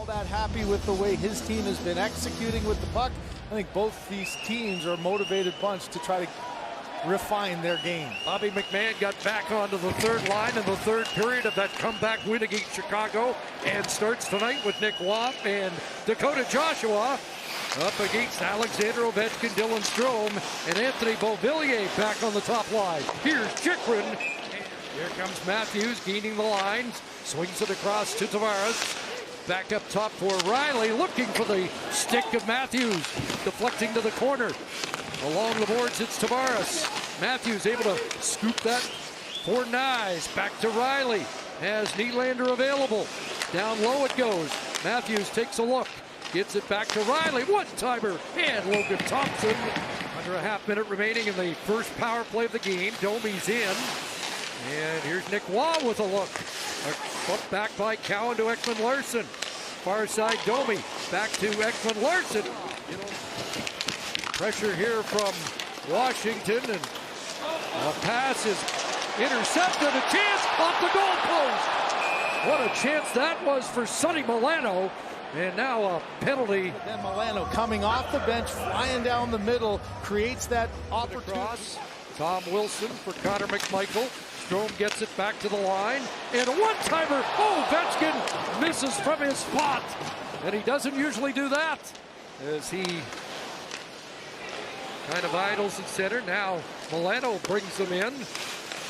that happy with the way his team has been executing with the puck. I think both these teams are a motivated bunch to try to refine their game. Bobby McMahon got back onto the third line in the third period of that comeback win against Chicago, and starts tonight with Nick Waugh and Dakota Joshua up against Alexander Ovechkin, Dylan Strome, and Anthony Beauvillier back on the top line. Here's Chychrun. Here comes Matthews gaining the lines, swings it across to Tavares. Back up top for Riley, looking for the stick of Matthews, deflecting to the corner. Along the boards, it's Tavares. Matthews able to scoop that for Nyes. Back to Riley. Has Nylander available. Down low it goes. Matthews takes a look. Gets it back to Riley. One-timer. And Logan Thompson. Under a half-minute remaining in the first power play of the game. Domi's in. And here's Nick Waugh with a look. A bump back by Cowan to Ekman-Larsson. Far side Domi. Back to Ekman-Larsson. Pressure here from Washington, and a pass is intercepted. A chance off the goal post. What a chance that was for Sonny Milano. And now a penalty. Then Milano coming off the bench, flying down the middle, creates that opportunity. Tom Wilson for Connor McMichael. Strome gets it back to the line. And a one-timer. Oh, Ovechkin misses from his spot. And he doesn't usually do that, as he kind of idles at center. Now Milano brings them in.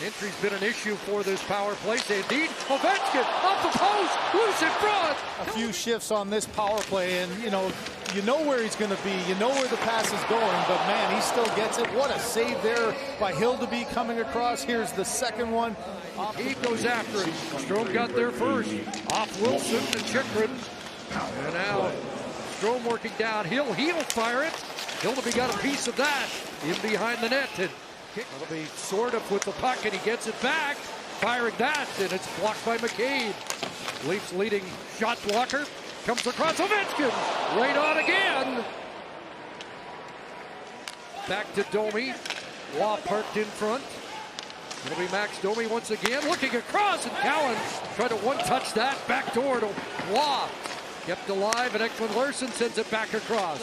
Entry's been an issue for this power play. Indeed, Ovechkin off the post, loose in front. A few shifts on this power play, and you know where he's going to be. You know where the pass is going, but man, he still gets it. What a save there by Hildeby coming across. Here's the second one. He goes after it. Strome got there first. Off Wilson to Chychrun. And now Strome working downhill. He'll fire it. Hildeby got a piece of that in behind the net. And it'll be sort of with the puck, and he gets it back. Firing that, and it's blocked by McCabe. Leafs leading shot blocker. Comes across Ovechkin. Right on again. Back to Domi. Waugh parked in front. It'll be Max Domi once again. Looking across, and Cowan tried to one-touch that. Back door to Waugh. Kept alive, and Ekman-Larsson sends it back across.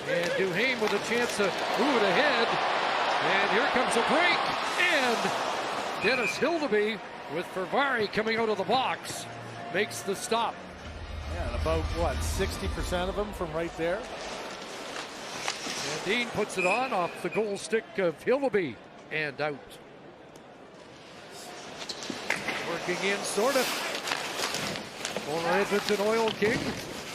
And Duhaime with a chance to move it ahead. And here comes a break. And Dennis Hildeby with Fervari coming out of the box makes the stop. Yeah, and about, what, 60% of them from right there? And Dean puts it on off the goal stick of Hildeby. And out. Working in, sort of. Former Edmonton Oil King.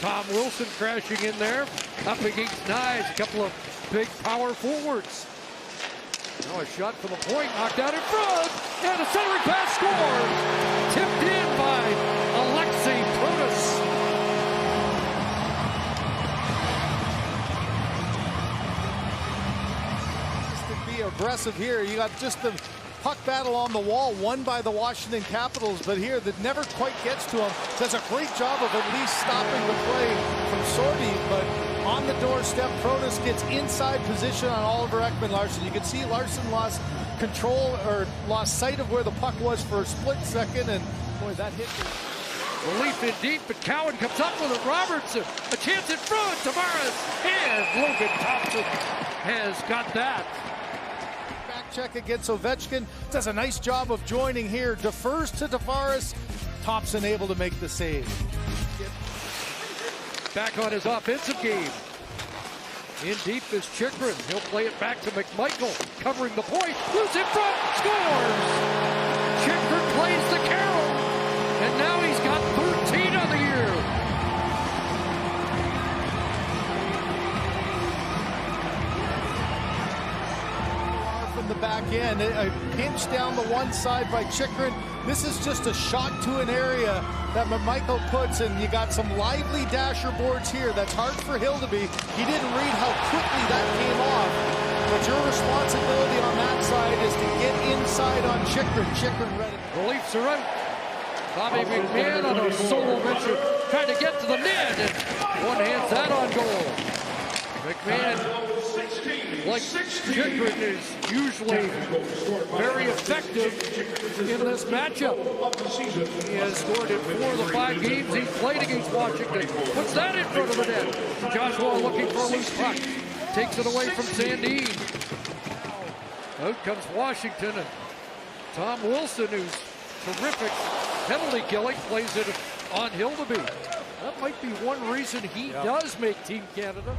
Tom Wilson crashing in there. Up against Nyes. A couple of big power forwards. Now a shot from the point. Knocked out in front. And a centering pass scored. Tipped in by Alexei Protas. To be aggressive here. You got just the puck battle on the wall, won by the Washington Capitals, but here that never quite gets to him. Does a great job of at least stopping the play from Sorty, but on the doorstep, Protas gets inside position on Oliver Ekman-Larsson. You can see Larsson lost control or lost sight of where the puck was for a split second, and boy, that hit. Relief indeed, but Cowan comes up with it. Robertson, a chance in front, Tavares, and Logan Thompson has got that. Check against Ovechkin, does a nice job of joining here, defers to Tavares. Thompson able to make the save. Back on his offensive game. In deep is Chychrun. He'll play it back to McMichael, covering the point. Loose in front, scores! Chychrun plays the carol, and now he's got 13 on the year. The back end, a pinch down the one side by Chychrun. This is just a shot to an area that McMichael puts, and you got some lively dasher boards here. That's hard for Hildeby. He didn't read how quickly that came off, but your responsibility on that side is to get inside on Chychrun. Chychrun read it. The Leafs are out. Bobby McMahon on a solo mission, trying to get to the net, and one hands that on goal. McMahon like Chychrun is usually very effective in this matchup. He has scored in 4 of the 5 games he's played against Washington. Puts that in front of the net. Joshua looking for a loose puck. Takes it away from Sandin. Out comes Washington, and Tom Wilson, who's terrific penalty killing, plays it on Hildeby. That might be one reason he does make Team Canada.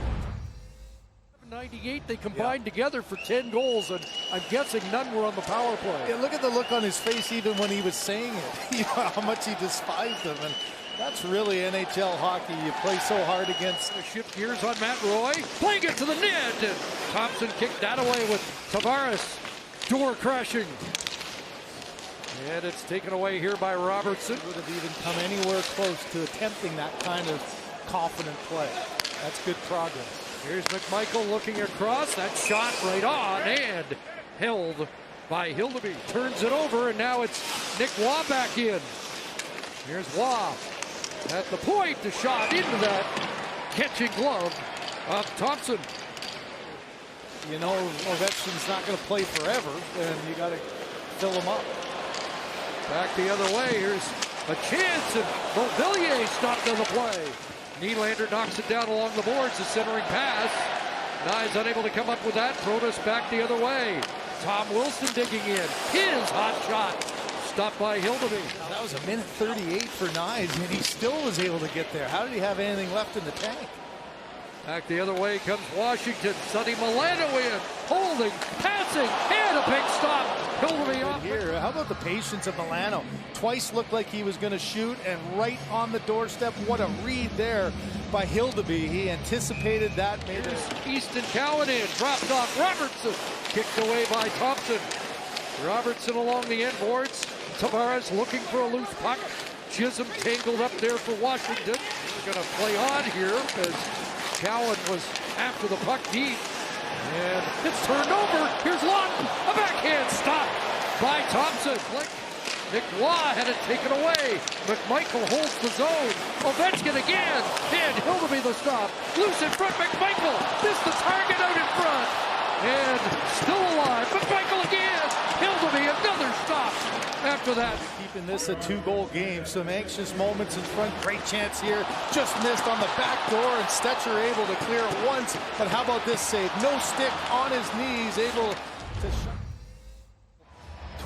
98, they combined together for 10 goals, and I'm guessing none were on the power play. Yeah, look at the look on his face even when he was saying it. You know, how much he despised them, and that's really NHL hockey. You play so hard against. Shift gears on Matt Roy, playing it to the net, and Thompson kicked that away with Tavares. Door crashing. And it's taken away here by Robertson. Would have even come anywhere close to attempting that kind of confident play. That's good progress. Here's McMichael looking across. That shot right on and held by Hildeby. Turns it over, and now it's Nick Waugh back in. Here's Waugh at the point. The shot into that catching glove of Thompson. You know, Ovechkin's not going to play forever, and you got to fill him up. Back the other way. Here's a chance, and Beauvillier stopped on the play. Nylander knocks it down along the boards. The centering pass. Nye's unable to come up with that. Protas back the other way. Tom Wilson digging in. His hot shot. Stopped by Hildeby. That was a minute 38 for Nyes, and he still was able to get there. How did he have anything left in the tank? Back the other way comes Washington. Sonny Milano in. Holding. Passing. And a big stop. Hildeby off. Here, how about the patience of Milano? Twice looked like he was going to shoot, and right on the doorstep. What a read there by Hildeby. He anticipated that. Made it. Easton Cowan in. Dropped off Robertson. Kicked away by Thompson. Robertson along the end boards. Tavares looking for a loose puck. Chisholm tangled up there for Washington. We're going to play on here as Cowan was after the puck deep. And it's turned over. Here's Lawton. A backhand stop by Thompson. Nick Waugh had it taken away. McMichael holds the zone. Ovechkin again. And Hildeby the stop. Loose in front. McMichael missed the target out in front. And still alive. McMichael again. Hildeby another stop after that. Keeping this a 2-goal game. Some anxious moments in front. Great chance here. Just missed on the back door, and Stetcher able to clear it once. But how about this save? No stick on his knees. Able to shut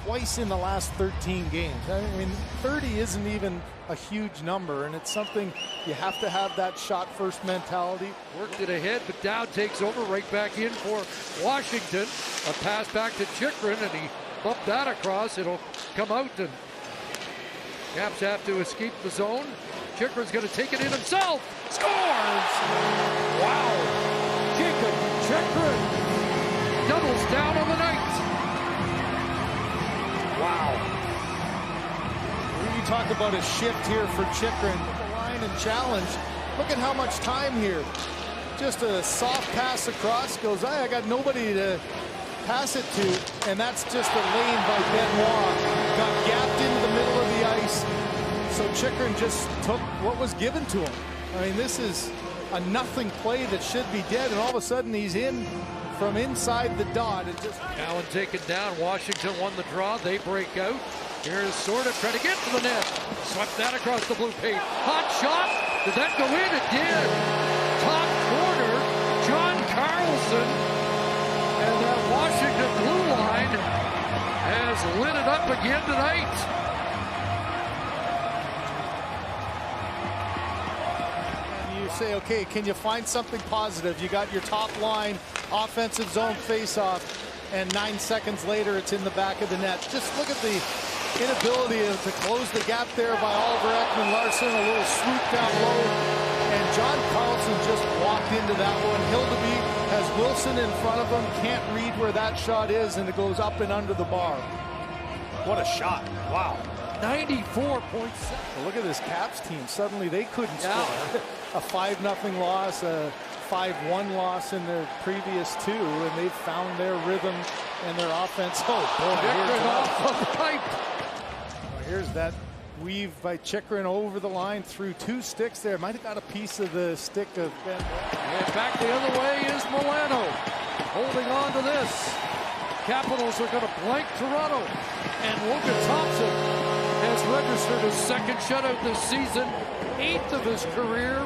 twice in the last 13 games. I mean, 30 isn't even a huge number, and it's something you have to have that shot first mentality. Worked it ahead, but Dowd takes over right back in for Washington. A pass back to Chychrun, and he bumped that across. It'll come out, and Caps have to escape the zone. Chychrun's going to take it in himself. Scores! Wow! Jakob Chychrun doubles down on the night. Wow. You talk about a shift here for Chychrun. The line and challenge. Look at how much time here. Just a soft pass across. Goes, I got nobody to pass it to. And that's just a lane by Benoit. Got gapped into the middle of the ice. So Chychrun just took what was given to him. I mean, this is a nothing play that should be dead. And all of a sudden he's in from inside the dot. And just Allen taken down. Washington won the draw. They break out. Here's Sorta trying to get to the net. Swept that across the blue paint. Hot shot. Did that go in? It did. Top corner. John Carlson. And that Washington blue line has lit it up again tonight. say, okay, can you find something positive? You got your top line, offensive zone face-off, and 9 seconds later, it's in the back of the net. Just look at the inability to close the gap there by Oliver Ekman-Larsson, a little swoop down low, and John Carlson just walked into that one. Hildeby has Wilson in front of him, can't read where that shot is, and it goes up and under the bar. What a shot. Wow. 94.7. Well, look at this Caps team. Suddenly they couldn't score. A 5-0 loss, a 5-1 loss in their previous two, and they've found their rhythm and their offense. Oh, boy. Here's that weave by Chychrun over the line through two sticks there. Might have got a piece of the stick of Ben. And back the other way is Milano. holding on to this. Capitals are going to blank Toronto. And Logan Thompson has registered his second shutout this season, 8th of his career.